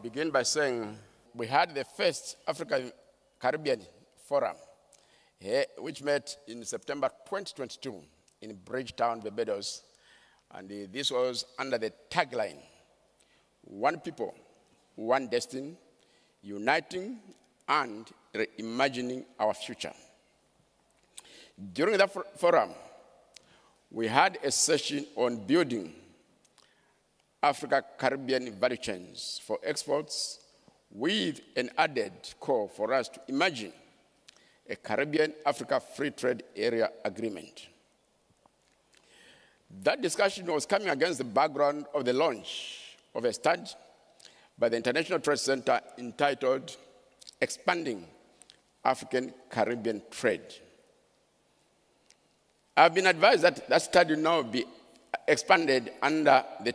begin by saying we had the first African-Caribbean Forum, which met in September 2022 in Bridgetown, Barbados. And this was under the tagline, "One people, one destiny, uniting and reimagining our future." During that forum, we had a session on building Africa-Caribbean value chains for exports with an added call for us to imagine a Caribbean-Africa Free Trade Area Agreement. That discussion was coming against the background of the launch of a study by the International Trade Center entitled "Expanding African-Caribbean Trade." I've been advised that that study will now be expanded under the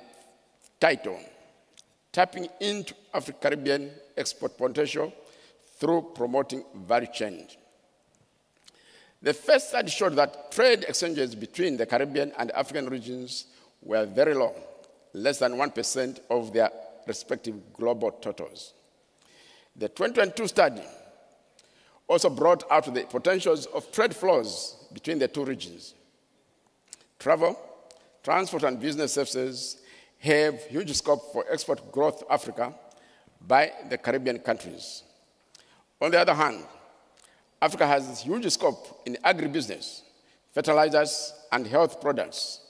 title, "Tapping into Afri-Caribbean Export Potential Through Promoting Value Chains." The first study showed that trade exchanges between the Caribbean and African regions were very low, less than 1% of their respective global totals. The 2022 study also brought out the potentials of trade flows between the two regions. Travel, transport, and business services have huge scope for export growth to Africa by the Caribbean countries. On the other hand, Africa has huge scope in agribusiness, fertilizers, and health products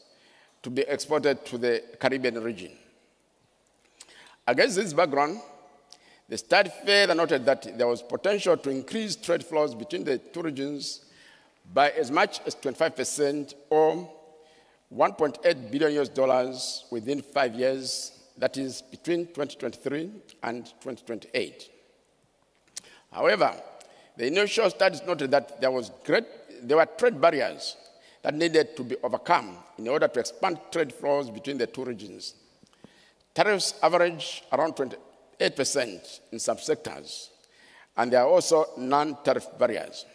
to be exported to the Caribbean region. Against this background, the study further noted that there was potential to increase trade flows between the two regions by as much as 25% or $1.8 billion within 5 years, that is between 2023 and 2028. However, the initial studies noted that there were trade barriers that needed to be overcome in order to expand trade flows between the two regions. Tariffs average around 28% in some sectors, and there are also non-tariff barriers.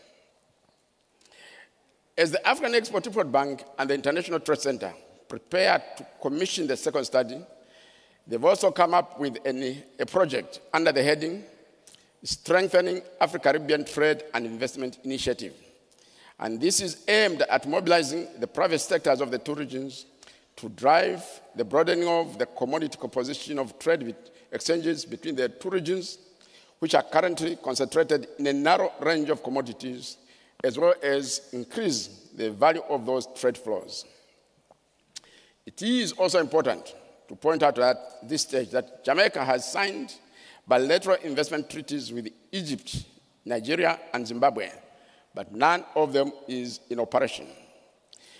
As the African Export-Import Bank and the International Trade Center prepare to commission the second study, they've also come up with a project under the heading "Strengthening Afri-Caribbean Trade and Investment Initiative." And this is aimed at mobilizing the private sectors of the two regions to drive the broadening of the commodity composition of trade exchanges between the two regions, which are currently concentrated in a narrow range of commodities, as well as increase the value of those trade flows. It is also important to point out at this stage that Jamaica has signed bilateral investment treaties with Egypt, Nigeria, and Zimbabwe, but none of them is in operation.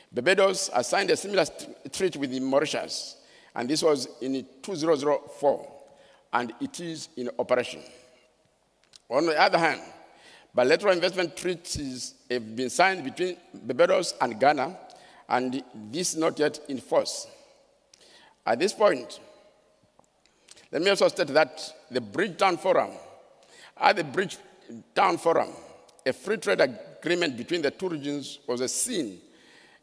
Barbados has signed a similar treaty with Mauritius, and this was in 2004, and it is in operation. On the other hand, bilateral investment treaties have been signed between Barbados and Ghana, and this is not yet in force. At this point, let me also state that the Bridgetown Forum, a free trade agreement between the two regions was seen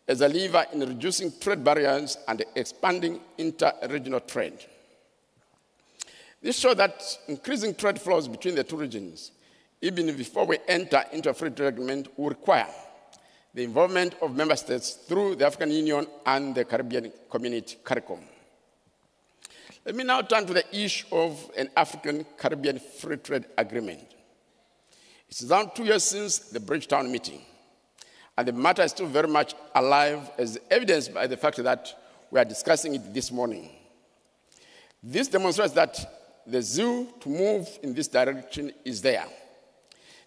as a lever in reducing trade barriers and expanding inter-regional trade. This showed that increasing trade flows between the two regions, even before we enter into a free trade agreement, will require the involvement of member states through the African Union and the Caribbean Community CARICOM. Let me now turn to the issue of an African-Caribbean Free Trade Agreement. It's now 2 years since the Bridgetown meeting, and the matter is still very much alive, as evidenced by the fact that we are discussing it this morning. This demonstrates that the zeal to move in this direction is there.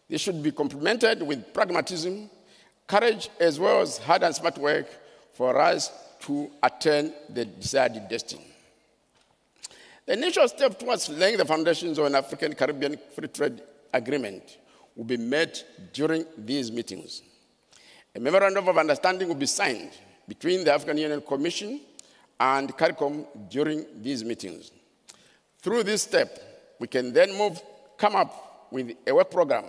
This should be complemented with pragmatism, courage, as well as hard and smart work for us to attain the desired destiny. The initial step towards laying the foundations of an African-Caribbean Free Trade Agreement will be made during these meetings. A memorandum of understanding will be signed between the African Union Commission and CARICOM during these meetings. Through this step, we can then come up with a work program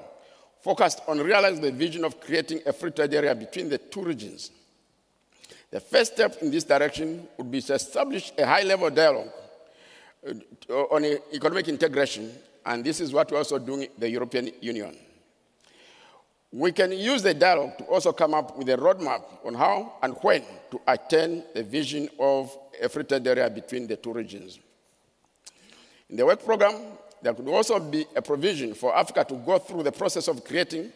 focused on realizing the vision of creating a free trade area between the two regions. The first step in this direction would be to establish a high-level dialogue on economic integration, and this is what we're also doing in the European Union. We can use the dialogue to also come up with a roadmap on how and when to attain the vision of a free trade area between the two regions. In the work program, there could also be a provision for Africa to go through the process of creating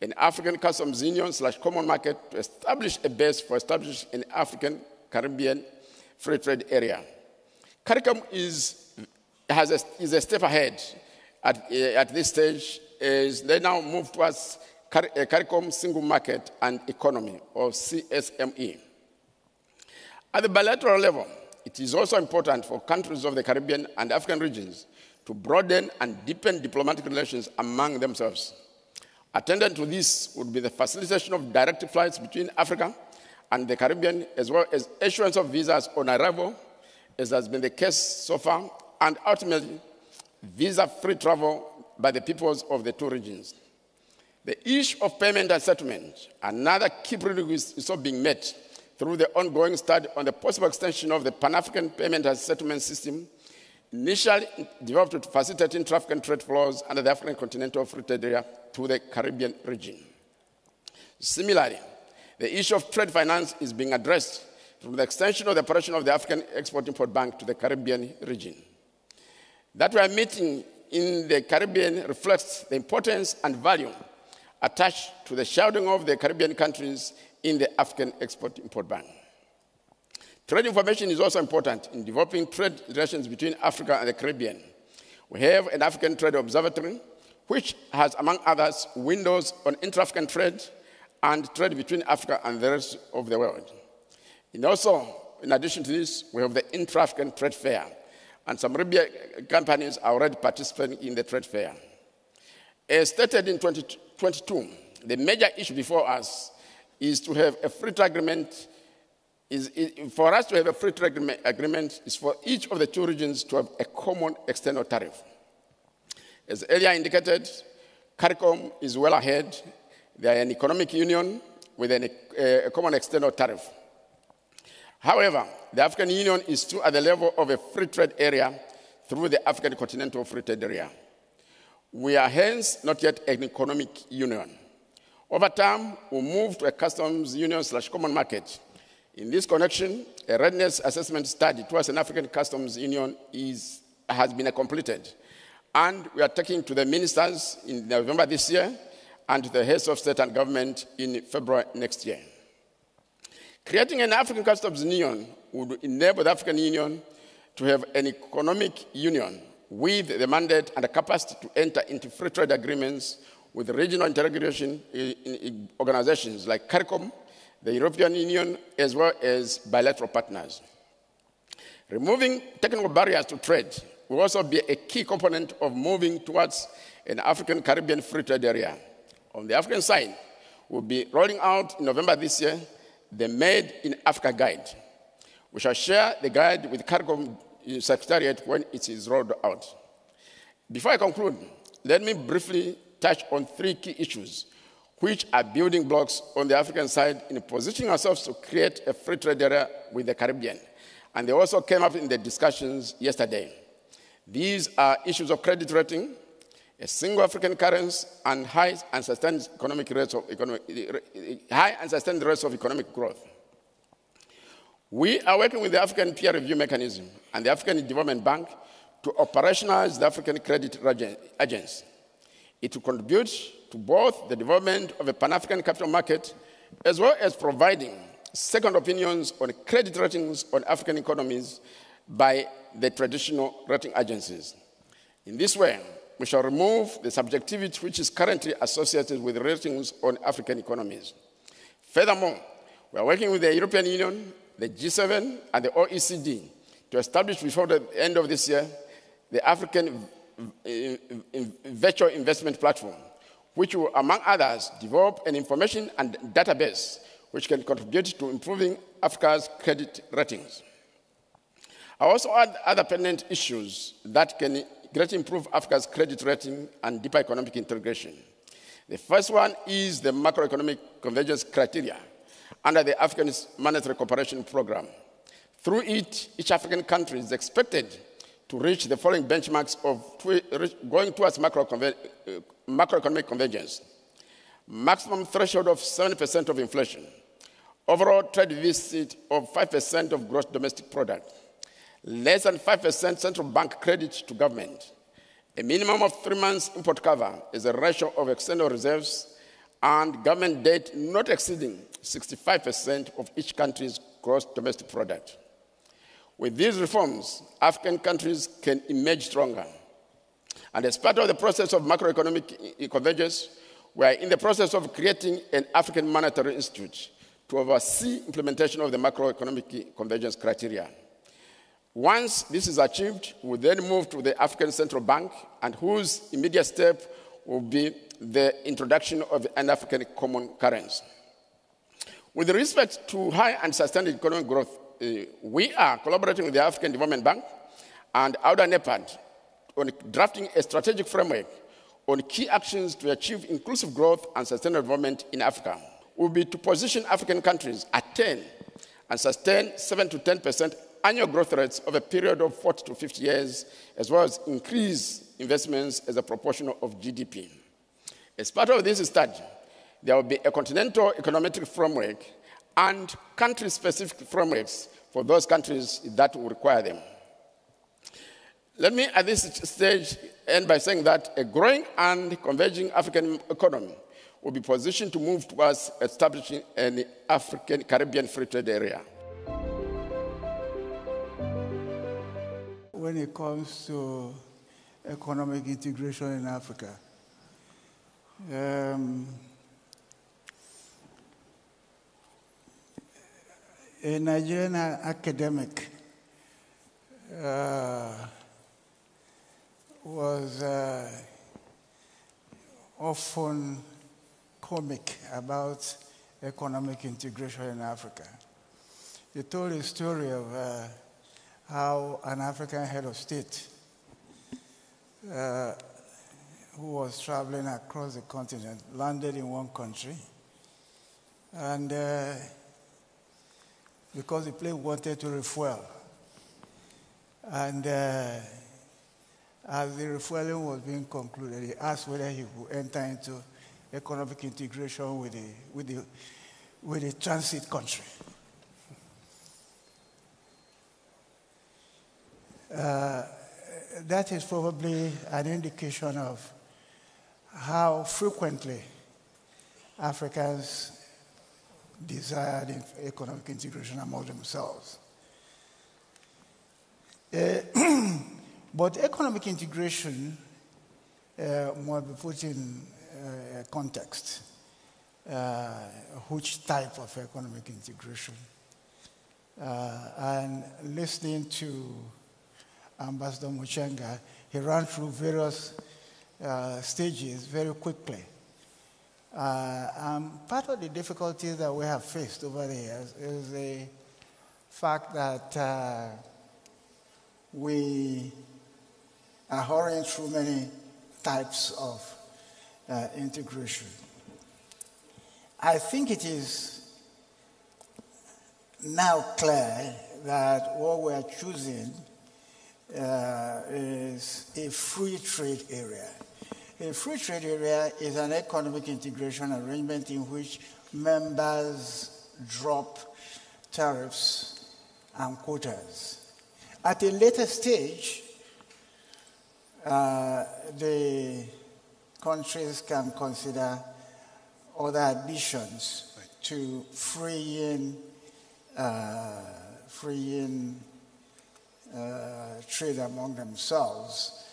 an African Customs Union/common market to establish a base for establishing an Afri-Caribbean Free Trade Area. CARICOM is a step ahead at this stage as they now move towards CARICOM Single Market and Economy, or CSME. At the bilateral level, it is also important for countries of the Caribbean and African regions to broaden and deepen diplomatic relations among themselves. Attendant to this would be the facilitation of direct flights between Africa and the Caribbean, as well as issuance of visas on arrival, as has been the case so far, and ultimately, visa-free travel by the peoples of the two regions. The issue of payment and settlement, another key prerequisite, is also being met through the ongoing study on the possible extension of the Pan-African payment and settlement system, initially developed to facilitate intra-African trade flows under the African Continental Free Trade Area to the Caribbean region. Similarly, the issue of trade finance is being addressed through the extension of the operation of the African Export-Import Bank to the Caribbean region. That we are meeting in the Caribbean reflects the importance and value attached to the shielding of the Caribbean countries in the African Export-Import Bank. Trade information is also important in developing trade relations between Africa and the Caribbean. We have an African Trade Observatory, which has, among others, windows on intra-African trade and trade between Africa and the rest of the world. And also, in addition to this, we have the intra-African trade fair, and some Caribbean companies are already participating in the trade fair. As stated in 2022, the major issue before us is to have a free trade agreement. For us to have a free trade agreement is for each of the two regions to have a common external tariff. As earlier indicated, CARICOM is well ahead. They are an economic union with a common external tariff. However, the African Union is still at the level of a free trade area through the African Continental Free Trade Area. We are hence not yet an economic union. Over time, we'll move to a customs union/common market. In this connection, a readiness assessment study towards an African customs union has been completed, and we are taking to the ministers in November this year and to the heads of state and government in February next year. Creating an African customs union would enable the African Union to have an economic union with the mandate and the capacity to enter into free trade agreements with regional integration organizations like CARICOM, the European Union, as well as bilateral partners. Removing technical barriers to trade will also be a key component of moving towards an African-Caribbean free trade area. On the African side, we'll be rolling out in November this year the Made in Africa Guide. We shall share the guide with CARICOM Secretariat when it is rolled out. Before I conclude, let me briefly touch on three key issues which are building blocks on the African side in positioning ourselves to create a free trade area with the Caribbean. And they also came up in the discussions yesterday. These are issues of credit rating, a single African currency, and high and sustained rates of economic growth. We are working with the African Peer Review Mechanism and the African Development Bank to operationalize the African Credit Agency. It will contribute to both the development of a Pan-African capital market as well as providing second opinions on credit ratings on African economies by the traditional rating agencies. In this way, we shall remove the subjectivity which is currently associated with ratings on African economies. Furthermore, we are working with the European Union, the G7, and the OECD to establish before the end of this year the African Virtual Investment Platform, which will, among others, develop an information and database which can contribute to improving Africa's credit ratings. I also add other pertinent issues that can greatly improve Africa's credit rating and deeper economic integration. The first one is the macroeconomic convergence criteria under the African Monetary Cooperation Program. Through it, each African country is expected to reach the following benchmarks of going towards macroeconomic convergence. Maximum threshold of 7% of inflation, overall trade deficit of 5% of gross domestic product, less than 5% central bank credit to government, a minimum of 3 months import cover as a ratio of external reserves, and government debt not exceeding 65% of each country's gross domestic product. With these reforms, African countries can emerge stronger. And as part of the process of macroeconomic convergence, we are in the process of creating an African Monetary Institute to oversee implementation of the macroeconomic convergence criteria. Once this is achieved, we will then move to the African Central Bank, and whose immediate step will be the introduction of an African common currency. With respect to high and sustained economic growth, we are collaborating with the African Development Bank and outer NEPAD on drafting a strategic framework on key actions to achieve inclusive growth and sustainable development in Africa. Will be to position African countries at 10 and sustain 7 to 10% annual growth rates over a period of 40 to 50 years, as well as increase investments as a proportion of GDP. As part of this study, there will be a continental economic framework and country-specific frameworks for those countries that will require them. Let me, at this stage, end by saying that a growing and converging African economy will be positioned to move towards establishing an Afri-Caribbean Free Trade Area. When it comes to economic integration in Africa, a Nigerian academic was often comic about economic integration in Africa. He told a story of how an African head of state who was traveling across the continent landed in one country, and because the plane wanted to refuel, and as the refueling was being concluded, he asked whether he would enter into economic integration with the transit country. That is probably an indication of how frequently Africans desire economic integration among themselves. But economic integration must be put in context. Which type of economic integration? And listening to Ambassador Muchenga, he ran through various stages very quickly. And part of the difficulties that we have faced over the years is the fact that we are hurrying through many types of integration. I think it is now clear that what we are choosing is a free trade area. A free trade area is an economic integration arrangement in which members drop tariffs and quotas. At a later stage, the countries can consider other additions to freeing trade among themselves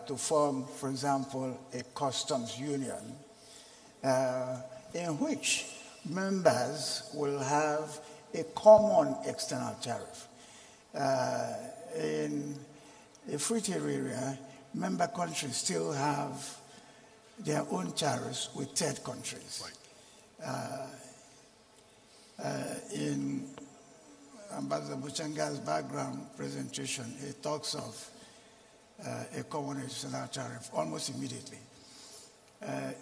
to form, for example, a customs union in which members will have a common external tariff. In a free trade area, member countries still have their own tariffs with third countries. In Ambassador Muchenga's background presentation, he talks of a common external tariff almost immediately.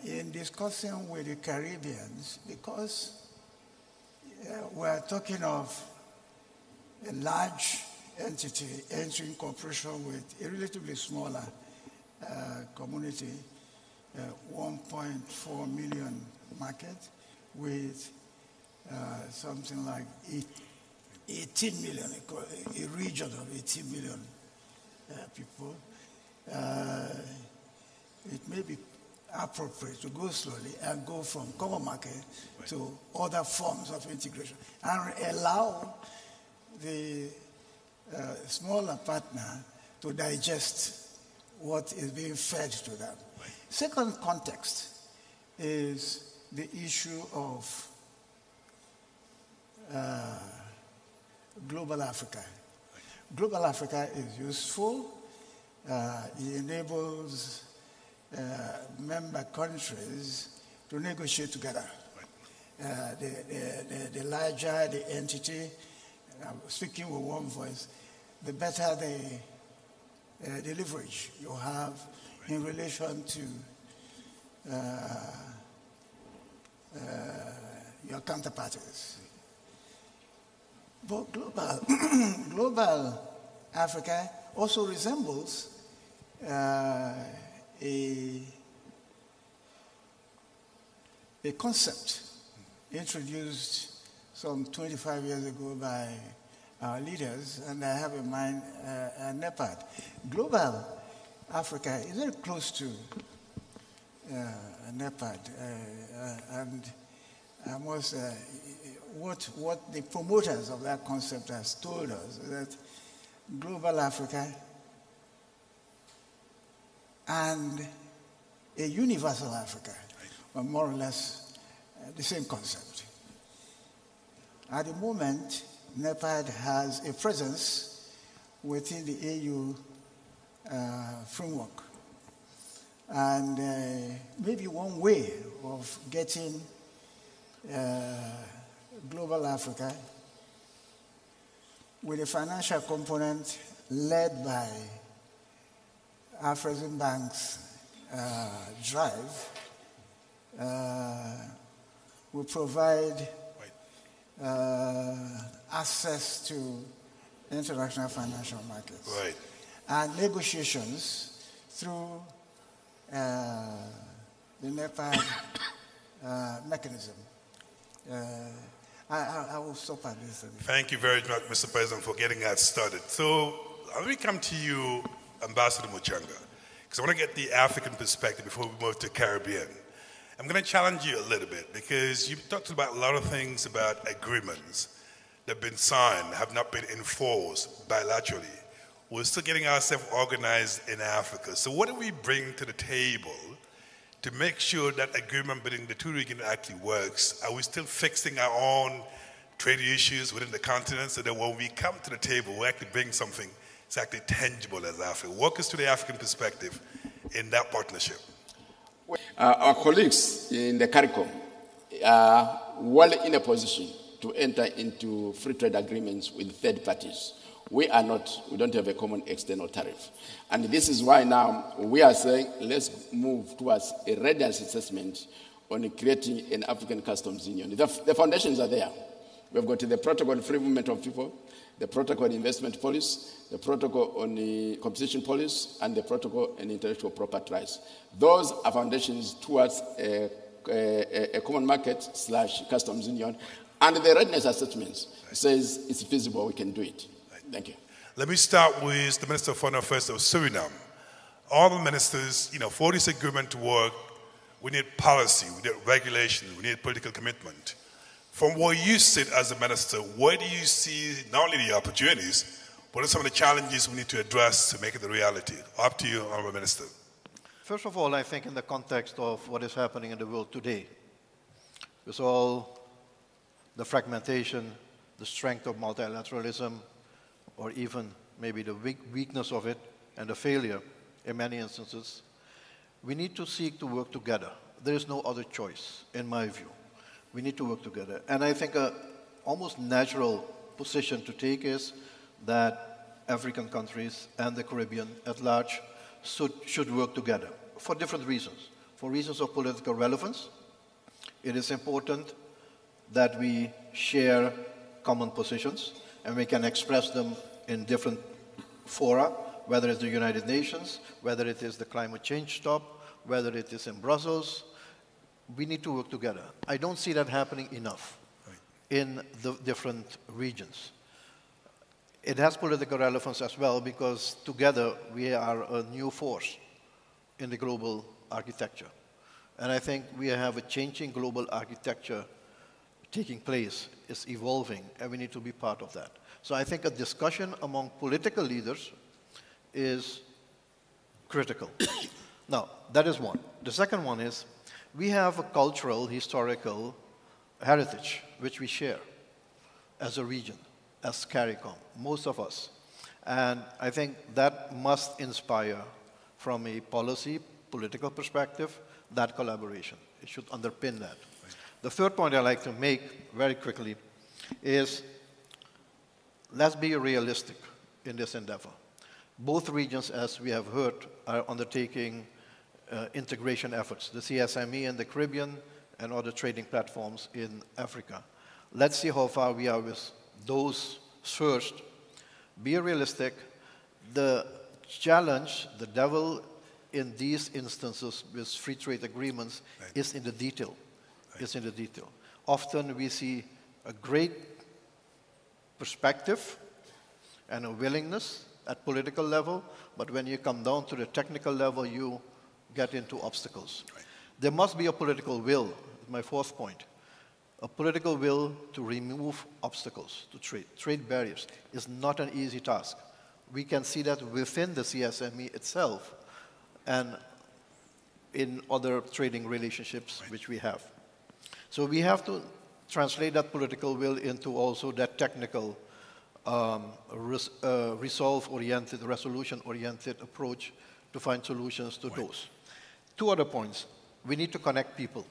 In discussing with the Caribbeans, because we're talking of a large entity entering cooperation with a relatively smaller community, 1.4 million market with something like 18 million, a region of 18 million people. It may be appropriate to go slowly and go from common market to other forms of integration and allow the smaller partner to digest what is being fed to them. Second context is the issue of global Africa. Global Africa is useful. It enables member countries to negotiate together. The larger the entity, speaking with one voice, the better the leverage you have in relation to your counterparties. But global Africa also resembles a concept introduced some 25 years ago by our leaders, and I have in mind NEPAD. Global Africa is very close to NEPAD, and what the promoters of that concept has told us is that global Africa and a universal Africa are more or less the same concept. At the moment, NEPAD has a presence within the AU framework. And maybe one way of getting global Africa with a financial component led by Afreximbank's drive will provide access to international financial markets. Right. And negotiations through the NEPAD mechanism. I will stop at this. Thank you very much, Mr. President, for getting that started. So let me come to you, Ambassador Muchanga, because I want to get the African perspective before we move to Caribbean. I'm going to challenge you a little bit because you've talked about a lot of things about agreements that have been signed, have not been enforced bilaterally. We're still getting ourselves organized in Africa. So what do we bring to the table to make sure that agreement between the two regions actually works? Are we still fixing our own trade issues within the continent so that when we come to the table, we actually bring something that's actually tangible as Africa? Walk us to the African perspective in that partnership. Our colleagues in the CARICOM are well in a position to enter into free trade agreements with third parties. We are not, we don't have a common external tariff. And this is why now we are saying let's move towards a readiness assessment on creating an African customs union. The foundations are there. We've got the protocol on free movement of people, the protocol on investment policy, the protocol on the competition policy, and the protocol on intellectual property rights. Those are foundations towards a common market / customs union. And the readiness assessment says it's feasible, we can do it. Thank you. Let me start with the Minister of Foreign Affairs of Suriname. All the ministers, for this agreement to work, we need policy, we need regulation, we need political commitment. From where you sit as a minister, where do you see not only the opportunities, what are some of the challenges we need to address to make it a reality? Up to you, Honorable Minister. First of all, I think in the context of what is happening in the world today, with all the fragmentation, the strength of multilateralism, or even maybe the weakness of it and the failure in many instances, we need to seek to work together. There is no other choice, in my view. We need to work together. And I think an almost natural position to take is that African countries and the Caribbean at large should work together for different reasons. For reasons of political relevance, it is important that we share common positions and we can express them in different fora, whether it's the United Nations, whether it is the climate change talk, whether it is in Brussels. We need to work together. I don't see that happening enough in the different regions. It has political relevance as well because together we are a new force in the global architecture. And I think we have a changing global architecture taking place. It's evolving, and we need to be part of that. So I think a discussion among political leaders is critical. Now, that is one. The second one is we have a cultural, historical heritage which we share as a region, as CARICOM, most of us. And I think that must inspire, from a policy, political perspective, that collaboration. It should underpin that. Right. The third point I'd like to make very quickly is let's be realistic in this endeavor. Both regions, as we have heard, are undertaking integration efforts, the CSME in the Caribbean and other trading platforms in Africa. Let's see how far we are with those first. Be realistic. The challenge, the devil in these instances with free trade agreements is in the detail. Is in the detail. Often we see a great perspective and a willingness at political level, but when you come down to the technical level, you get into obstacles. There must be a political will, my fourth point. A political will to remove obstacles to trade. Trade barriers is not an easy task. We can see that within the CSME itself and in other trading relationships which we have. So we have to translate that political will into also that technical resolve-oriented, resolution-oriented approach to find solutions to those. Two other points. We need to connect people.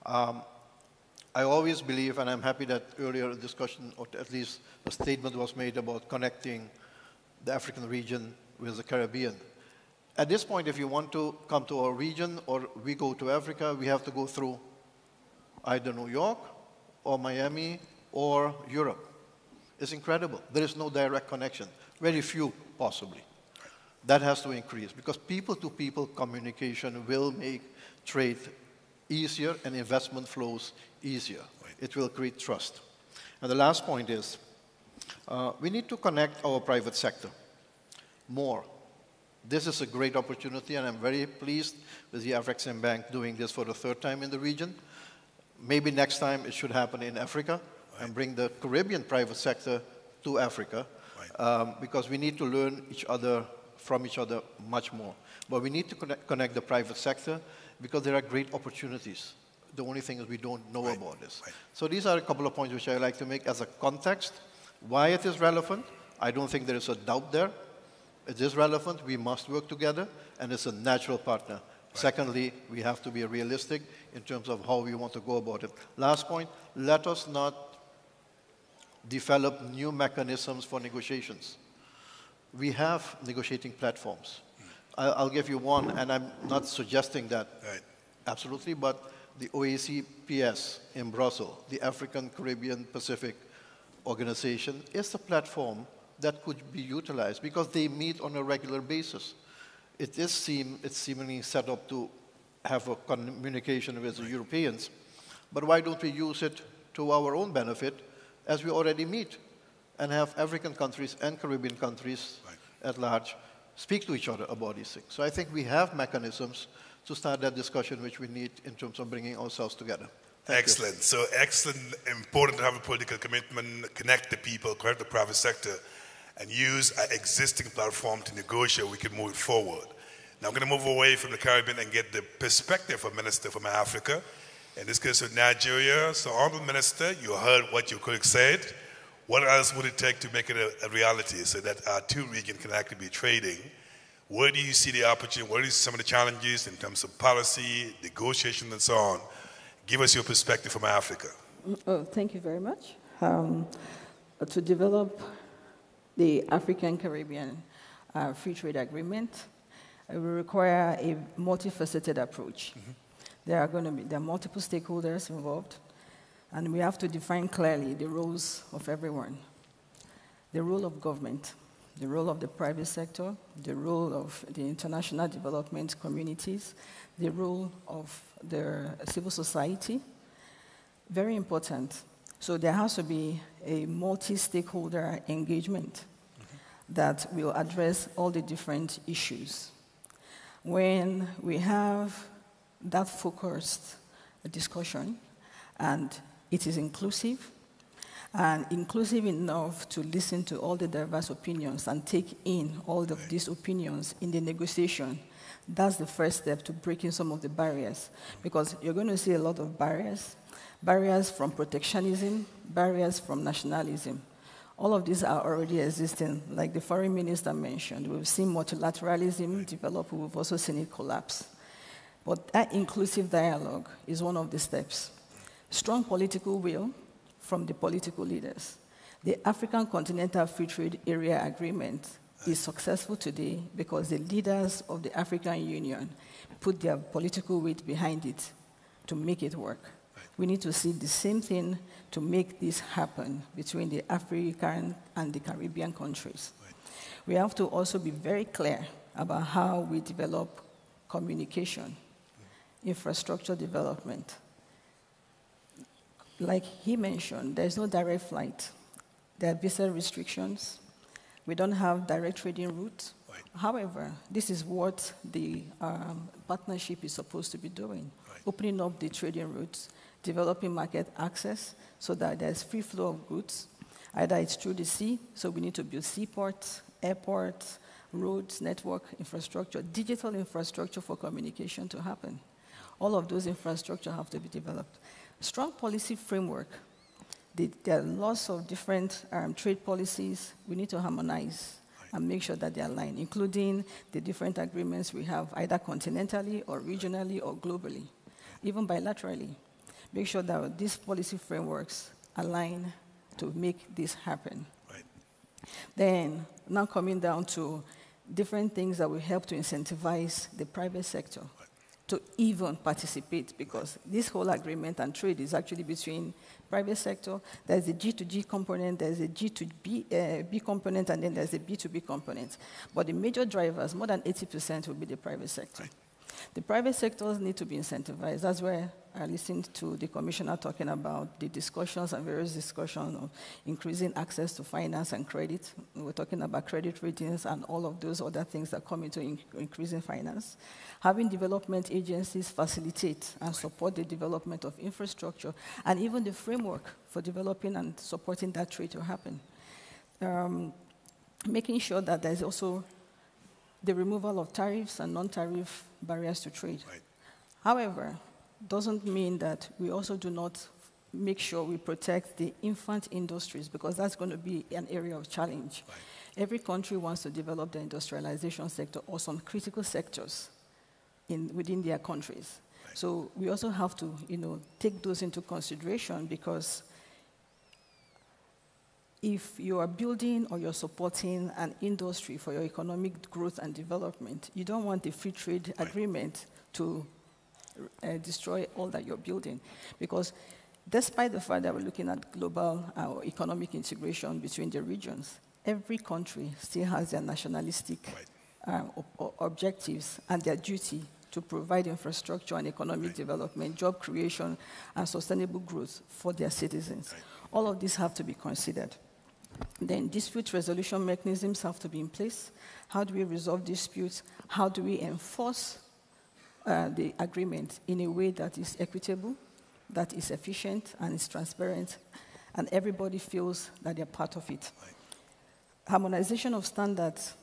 I always believe, and I'm happy that earlier a discussion, or at least a statement was made about connecting the African region with the Caribbean. At this point, if you want to come to our region or we go to Africa, we have to go through either New York or Miami or Europe. It's incredible. There is no direct connection. Very few, possibly. That has to increase because people-to-people communication will make trade easier and investment flows easier. It will create trust. And the last point is we need to connect our private sector more. This is a great opportunity, and I'm very pleased with the Afreximbank doing this for the third time in the region. Maybe next time it should happen in Africa and bring the Caribbean private sector to Africa because we need to learn from each other much more. But we need to connect the private sector because there are great opportunities. The only thing is we don't know about this. So these are a couple of points which I like to make as a context. Why it is relevant, I don't think there is a doubt there. It is relevant, we must work together, and it's a natural partner. Secondly, we have to be realistic in terms of how we want to go about it. Last point, let us not develop new mechanisms for negotiations. We have negotiating platforms. I'll give you one, and I'm not suggesting that absolutely, but the OACPS in Brussels, the African Caribbean Pacific Organization, is a platform that could be utilized because they meet on a regular basis. It's seemingly set up to have a communication with the Europeans, but why don't we use it to our own benefit as we already meet and have African countries and Caribbean countries at large speak to each other about these things. So I think we have mechanisms to start that discussion which we need in terms of bringing ourselves together. Excellent. So excellent, important to have a political commitment, connect the people, connect the private sector, and use our existing platform to negotiate, we can move it forward. Now I'm going to move away from the Caribbean and get the perspective of a minister from Africa, in this case of Nigeria. So Honorable Minister, you heard what your colleague said. What else would it take to make it a reality so that our two regions can actually be trading? Where do you see the opportunity? What are some of the challenges in terms of policy, negotiation, and so on? Give us your perspective from Africa. Oh, thank you very much. To develop the African-Caribbean Free Trade Agreement, it will require a multifaceted approach. There are multiple stakeholders involved, and we have to define clearly the roles of everyone. the role of government, the role of the private sector, the role of the international development communities, the role of the civil society. Very important. So there has to be a multi-stakeholder engagement that will address all the different issues. When we have that focused discussion, and it is inclusive, and inclusive enough to listen to all the diverse opinions and take in all of these opinions in the negotiation, that's the first step to breaking some of the barriers. Because you're going to see a lot of barriers, barriers from protectionism, barriers from nationalism. All of these are already existing. Like the foreign minister mentioned, we've seen multilateralism develop, we've also seen it collapse. But that inclusive dialogue is one of the steps. Strong political will from the political leaders. The African Continental Free Trade Area Agreement is successful today because the leaders of the African Union put their political weight behind it to make it work. We need to see the same thing to make this happen between the African and the Caribbean countries. We have to also be very clear about how we develop communication, infrastructure development. Like he mentioned, there's no direct flight. There are visa restrictions. We don't have direct trading routes. Right. However, this is what the partnership is supposed to be doing, opening up the trading routes, developing market access so that there's free flow of goods. Either it's through the sea, so we need to build seaports, airports, roads, network infrastructure, digital infrastructure for communication to happen. All of those infrastructure have to be developed. Strong policy framework. There are lots of different trade policies we need to harmonize and make sure that they align, including the different agreements we have either continentally or regionally or globally, even bilaterally. Make sure that these policy frameworks align to make this happen. Right. Then, now coming down to different things that will help to incentivize the private sector to even participate, because this whole agreement and trade is actually between private sector. There's a G2G component, there's a G2B B component, and then there's a B2B component. But the major drivers, more than 80%, will be the private sector. Right. The private sectors need to be incentivized. That's where I listened to the commissioner talking about the discussions and various discussions of increasing access to finance and credit. We're talking about credit ratings and all of those other things that come into increasing finance. Having development agencies facilitate and support the development of infrastructure and even the framework for developing and supporting that trade to happen. Making sure that there's also the removal of tariffs and non-tariff barriers to trade. Right. However, doesn't mean that we also do not make sure we protect the infant industries, because that's going to be an area of challenge. Right. Every country wants to develop the industrialization sector or some critical sectors within their countries. Right. So we also have to, take those into consideration, because if you are building or you're supporting an industry for your economic growth and development, you don't want the free trade agreement to destroy all that you're building. Because despite the fact that we're looking at global economic integration between the regions, every country still has their nationalistic objectives and their duty to provide infrastructure and economic development, job creation, and sustainable growth for their citizens. All of these have to be considered. Then dispute resolution mechanisms have to be in place. How do we resolve disputes? How do we enforce the agreement in a way that is equitable, that is efficient, and is transparent, and everybody feels that they're part of it? Right. Harmonization of standards,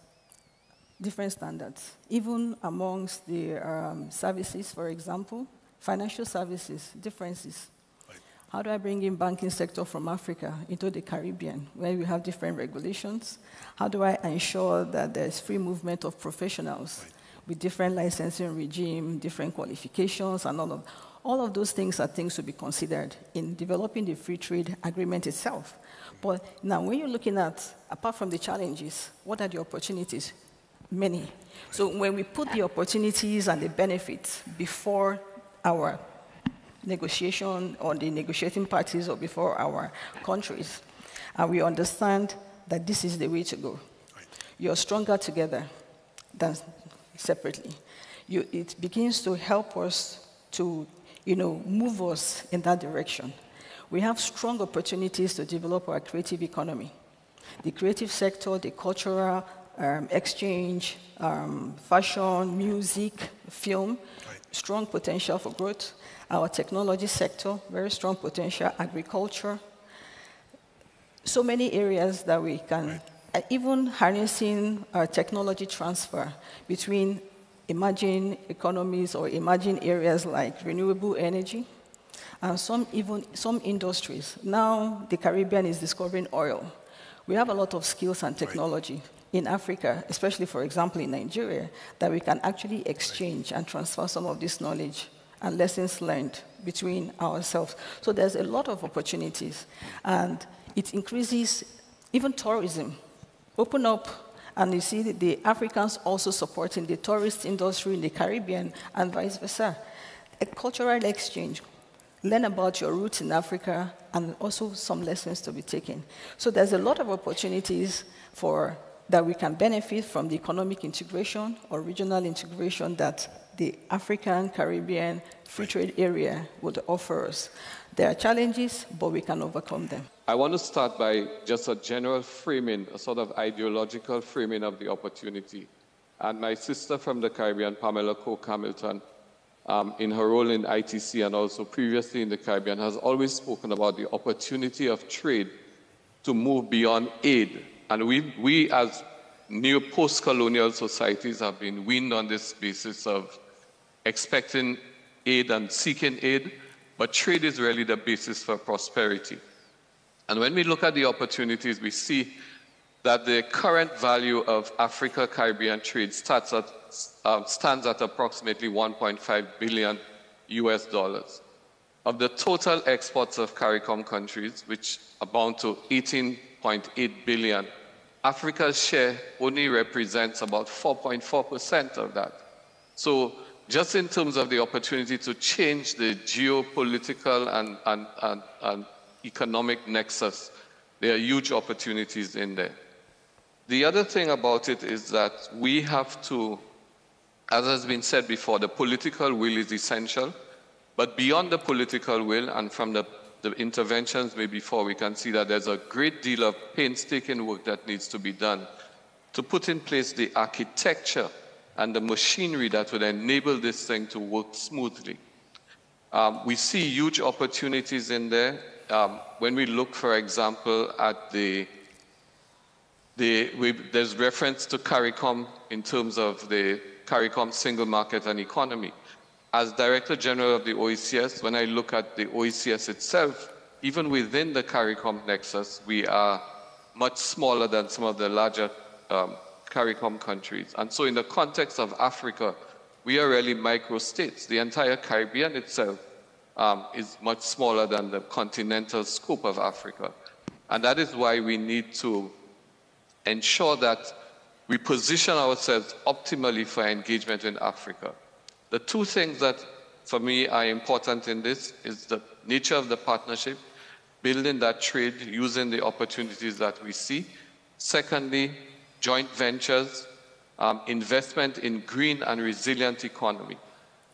different standards, even amongst the services, for example, financial services, differences. How do I bring in banking sector from Africa into the Caribbean, where we have different regulations? How do I ensure that there's free movement of professionals with different licensing regime, different qualifications, and all of those things are things to be considered in developing the free trade agreement itself. But now, when you're looking at, apart from the challenges, what are the opportunities? Many. So when we put the opportunities and the benefits before our negotiation or the negotiating parties or before our countries, and we understand that this is the way to go. You're stronger together than separately. It begins to help us to, move us in that direction. We have strong opportunities to develop our creative economy. The creative sector, the cultural exchange, fashion, music, film, strong potential for growth. Our technology sector, very strong potential, agriculture. So many areas that we can, even harnessing technology transfer between emerging economies or emerging areas like renewable energy, and some industries. Now the Caribbean is discovering oil. We have a lot of skills and technology in Africa, especially, for example, in Nigeria, that we can actually exchange and transfer some of this knowledge and lessons learned between ourselves. So there's a lot of opportunities, and it increases even tourism. Open up, and you see the Africans also supporting the tourist industry in the Caribbean and vice versa. A cultural exchange. Learn about your roots in Africa, and also some lessons to be taken. So there's a lot of opportunities that we can benefit from the economic integration or regional integration that the African-Caribbean Free Trade Area would offer us. There are challenges, but we can overcome them. I want to start by just a general framing, a sort of ideological framing of the opportunity. And my sister from the Caribbean, Pamela Coke-Hamilton, in her role in ITC and also previously in the Caribbean, has always spoken about the opportunity of trade to move beyond aid. And we as new post-colonial societies have been weaned on this basis of expecting aid and seeking aid, but trade is really the basis for prosperity. And when we look at the opportunities, we see that the current value of Africa-Caribbean trade stands at approximately $1.5 billion US. Of the total exports of CARICOM countries, which amount to 18.8 billion, Africa's share only represents about 4.4% of that. So just in terms of the opportunity to change the geopolitical and economic nexus, there are huge opportunities in there. The other thing about it is that we have to, as has been said before, the political will is essential, but beyond the political will and from the interventions made before, we can see that there's a great deal of painstaking work that needs to be done to put in place the architecture and the machinery that would enable this thing to work smoothly. We see huge opportunities in there. When we look, for example, at there's reference to CARICOM in terms of the CARICOM single market and economy. As Director General of the OECS, when I look at the OECS itself, even within the CARICOM nexus, we are much smaller than some of the larger CARICOM countries. And so in the context of Africa, we are really micro-states. The entire Caribbean itself is much smaller than the continental scope of Africa. And that is why we need to ensure that we position ourselves optimally for engagement in Africa. The two things that, for me, are important in this is the nature of the partnership, building that trade, using the opportunities that we see. Secondly, joint ventures, investment in green and resilient economy.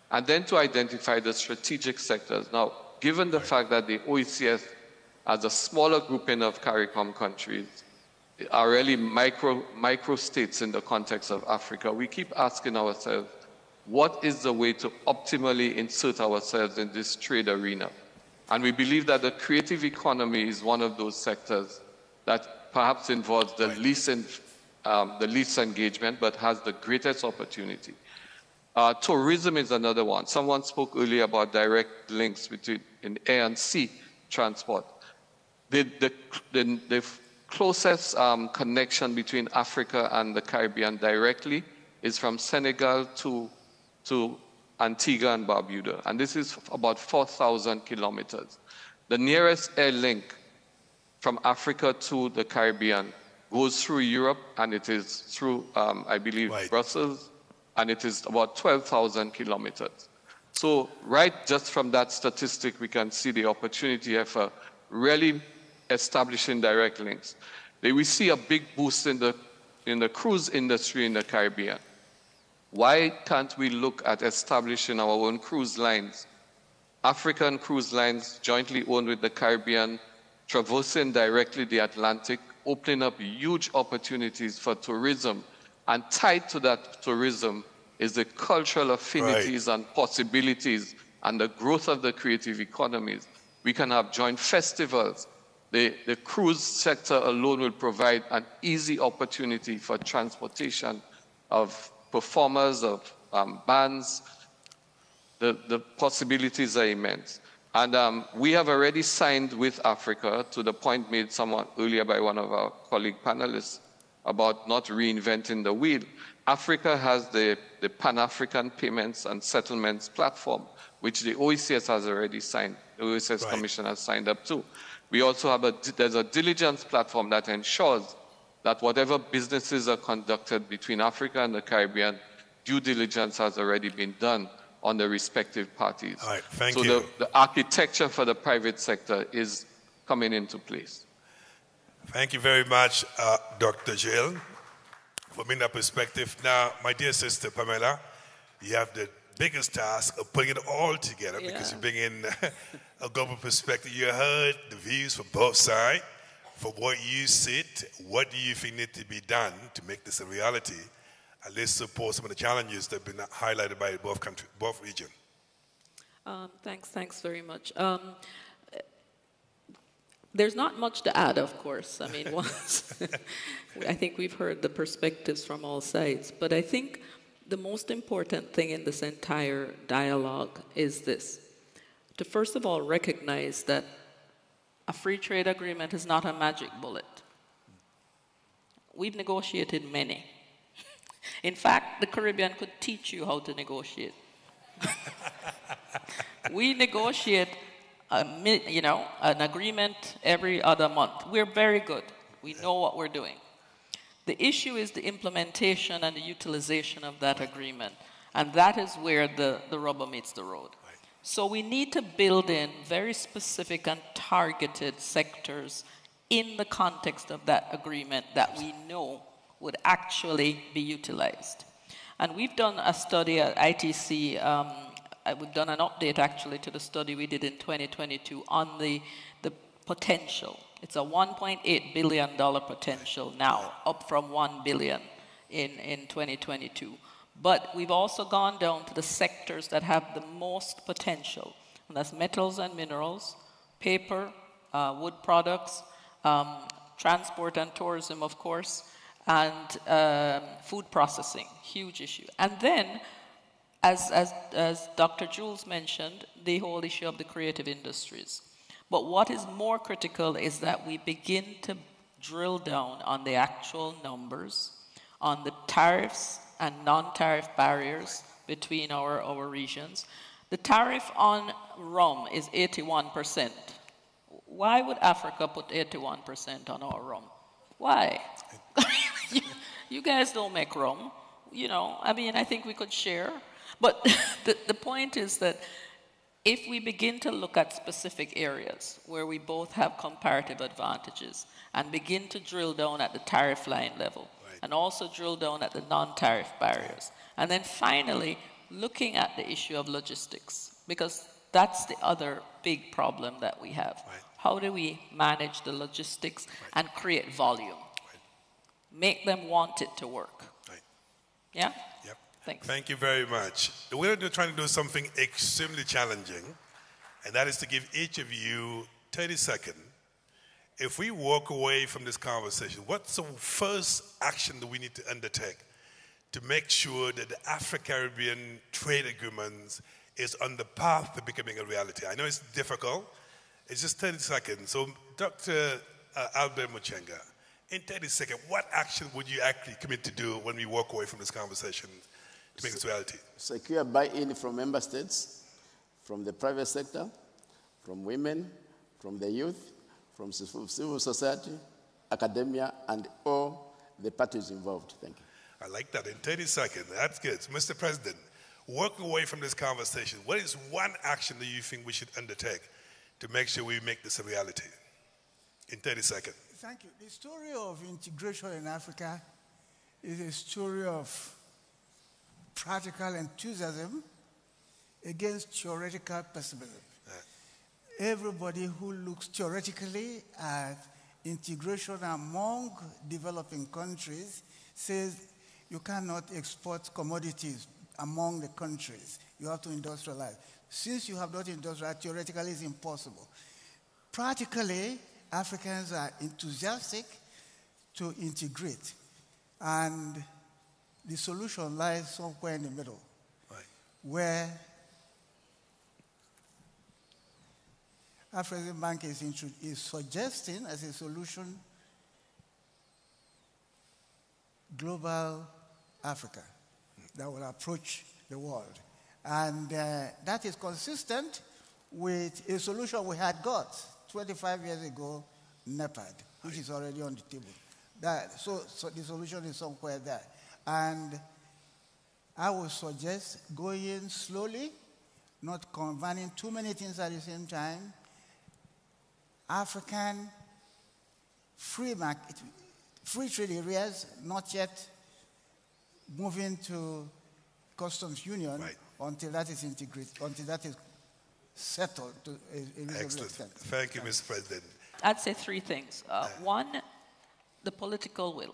And then to identify the strategic sectors. Now, given the fact that the OECS, as a smaller grouping of CARICOM countries, are really micro states in the context of Africa, we keep asking ourselves, what is the way to optimally insert ourselves in this trade arena? And we believe that the creative economy is one of those sectors that perhaps involves the least engagement, but has the greatest opportunity. Tourism is another one. Someone spoke earlier about direct links between air and sea transport. The closest connection between Africa and the Caribbean directly is from Senegal to Antigua and Barbuda, and this is about 4,000 kilometers. The nearest air link from Africa to the Caribbean goes through Europe, and it is through, I believe, Brussels, and it is about 12,000 kilometers. So right just from that statistic, we can see the opportunity for really establishing direct links. we see a big boost in the cruise industry in the Caribbean. Why can't we look at establishing our own cruise lines? African cruise lines jointly owned with the Caribbean, traversing directly the Atlantic, opening up huge opportunities for tourism. And tied to that tourism is the cultural affinities and possibilities and the growth of the creative economies. We can have joint festivals. The cruise sector alone will provide an easy opportunity for transportation of performers, of bands. The possibilities are immense. And we have already signed with Africa, to the point made somewhat earlier by one of our colleague panelists about not reinventing the wheel. Africa has the Pan-African Payments and Settlements Platform, which the OECS has already signed. The OECS Commission has signed up to. We also have there's a diligence platform that ensures that whatever businesses are conducted between Africa and the Caribbean, due diligence has already been done on the respective parties. All right, thank you. So the architecture for the private sector is coming into place. Thank you very much, Dr. Jill, for bringing that perspective. Now, my dear sister Pamela, you have the biggest task of putting it all together because you bring in a global perspective. You heard the views from both sides. From what you sit, what do you think needs to be done to make this a reality? At least support some of the challenges that have been highlighted by both regions. Thanks very much. There's not much to add, of course. I mean, I think we've heard the perspectives from all sides. But I think the most important thing in this entire dialogue is this: to first of all recognize that a free trade agreement is not a magic bullet. We've negotiated many. In fact, the Caribbean could teach you how to negotiate. We negotiate an agreement every other month. We're very good. We know what we're doing. The issue is the implementation and the utilization of that agreement. And that is where the rubber meets the road. So we need to build in very specific and targeted sectors in the context of that agreement that we know would actually be utilized. And we've done a study at ITC. We've done an update actually to the study we did in 2022 on the potential. It's a $1.8 billion potential now, up from $1 billion in 2022. But we've also gone down to the sectors that have the most potential. And that's metals and minerals, paper, wood products, transport and tourism, of course, and food processing, huge issue. And then, as Dr. Jules mentioned, the whole issue of the creative industries. But what is more critical is that we begin to drill down on the actual numbers, on the tariffs and non-tariff barriers between our regions. The tariff on rum is 81%. Why would Africa put 81% on our rum? Why? You guys don't make rum. I mean, I think we could share. But the point is that if we begin to look at specific areas where we both have comparative advantages and begin to drill down at the tariff line level, and also drill down at the non-tariff barriers. And then finally, looking at the issue of logistics, because that's the other big problem that we have. How do we manage the logistics and create volume? Make them want it to work. Yeah? Yep. Thanks. Thank you very much. We're trying to do something extremely challenging, and that is to give each of you 30 seconds. If we walk away from this conversation, what's the first action that we need to undertake to make sure that the Afri-Caribbean Trade Agreement is on the path to becoming a reality? I know it's difficult. It's just 30 seconds. So, Dr. Albert Muchenga, in 30 seconds, what action would you actually commit to do when we walk away from this conversation to make this reality? Secure buy-in from member states, from the private sector, from women, from the youth, from civil society, academia, and all the parties involved. Thank you. I like that. In 30 seconds. That's good. So, Mr. President, walk away from this conversation. What is one action that you think we should undertake to make sure we make this a reality? In 30 seconds. Thank you. The story of integration in Africa is a story of practical enthusiasm against theoretical pessimism. Everybody who looks theoretically at integration among developing countries says you cannot export commodities among the countries. You have to industrialize. Since you have not industrialized, theoretically it's impossible. Practically, Africans are enthusiastic to integrate. And the solution lies somewhere in the middle, right, where Afreximbank is suggesting as a solution global Africa that will approach the world. And that is consistent with a solution we had got 25 years ago, NEPAD, which is already on the table. So the solution is somewhere there. And I would suggest going slowly, not combining too many things at the same time. African free trade areas, not yet moving to customs union, right, until that is integrated, until that is settled to a reasonable extent. Thank you, Mr. President. I'd say three things. One, the political will.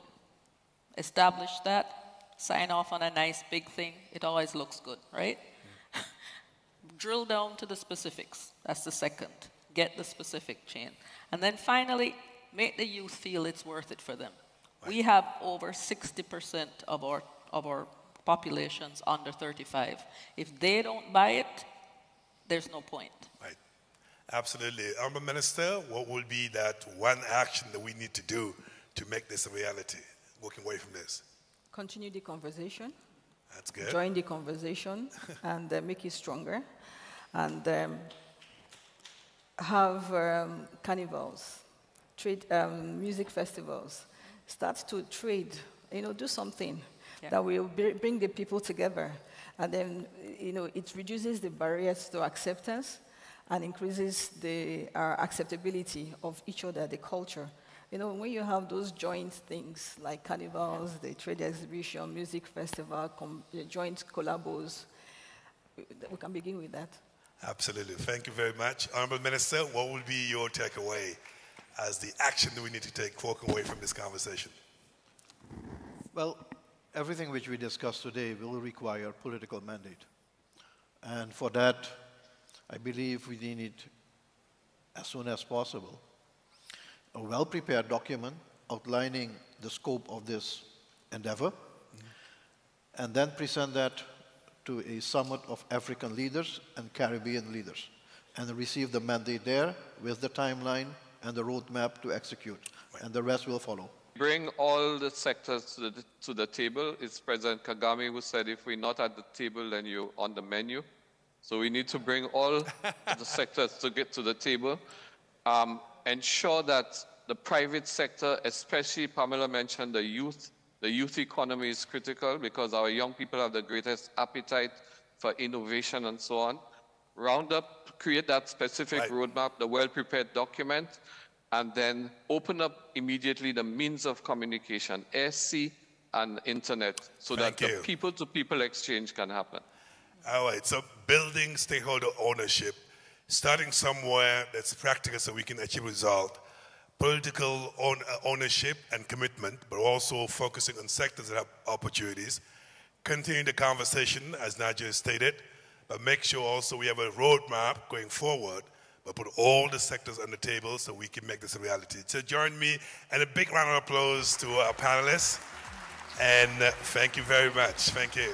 Establish that, sign off on a nice big thing. It always looks good, right? Drill down to the specifics. That's the second. Get the specific chain. And then finally, make the youth feel it's worth it for them. Right. We have over 60% of our populations under 35. If they don't buy it, there's no point. Right. Absolutely. Honourable Minister, what will be that one action that we need to do to make this a reality, walking away from this? Continue the conversation. That's good. Join the conversation and make it stronger. And have carnivals, trade, music festivals. Start to trade, do something that will bring the people together. And then, it reduces the barriers to acceptance and increases the acceptability of each other, the culture. When you have those joint things like carnivals, the trade exhibition, music festival, joint collabos, we can begin with that. Absolutely. Thank you very much. Honourable Minister, what will be your takeaway as the action that we need to take walking away from this conversation? Well, everything which we discussed today will require political mandate. And for that, I believe we need, as soon as possible, a well-prepared document outlining the scope of this endeavor, and then present that to a summit of African leaders and Caribbean leaders, and receive the mandate there with the timeline and the roadmap to execute, and the rest will follow. Bring all the sectors to the table. It's President Kagame who said, if we're not at the table, then you're on the menu. So we need to bring all the sectors to get to the table. Ensure that the private sector, especially Pamela mentioned the youth economy is critical because our young people have the greatest appetite for innovation and so on. Round up, create that specific roadmap, the well-prepared document, and then open up immediately the means of communication, air, sea, and internet, so that the people-to-people exchange can happen. All right, so building stakeholder ownership, starting somewhere that's practical so we can achieve result, political ownership and commitment, but also focusing on sectors that have opportunities, continuing the conversation, as Nadia stated, but make sure also we have a roadmap going forward, but put all the sectors on the table so we can make this a reality. So join me and a big round of applause to our panelists, and thank you very much. Thank you.